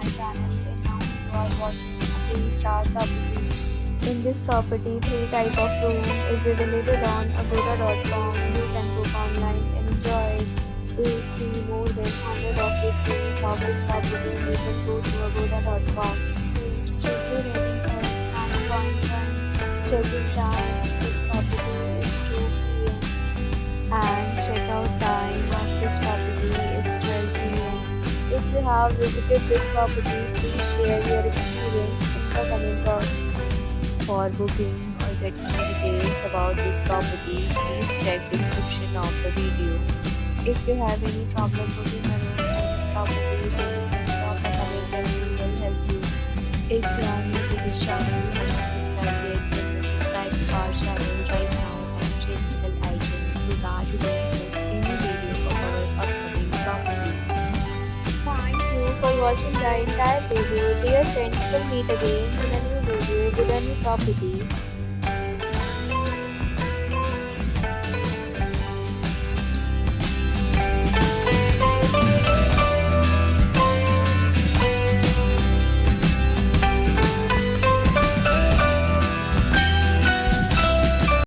my channel, and now you are watching a 3-star property. In this property, three type of room is available on agoda.com. You can book online and enjoy it. To see more than 100 of reviews of this property, you can go to agoda.com. Its review rating is 9.1. Check-in time this property is 2 p.m. and check-out time of this property is 12 p.m. If you have visited this property, please share your experience in the comment box. For booking or getting more details about this property, please check description of the video. If you have any problem booking a room for this property, then drop a comment and we will help you. If you are new to this channel and not subscribed yet, then subscribe to our channel right now and press the bell icon so that you don't miss any video of our upcoming property. Thank you for watching the entire video. Dear friends, will meet again in a new video with a new property.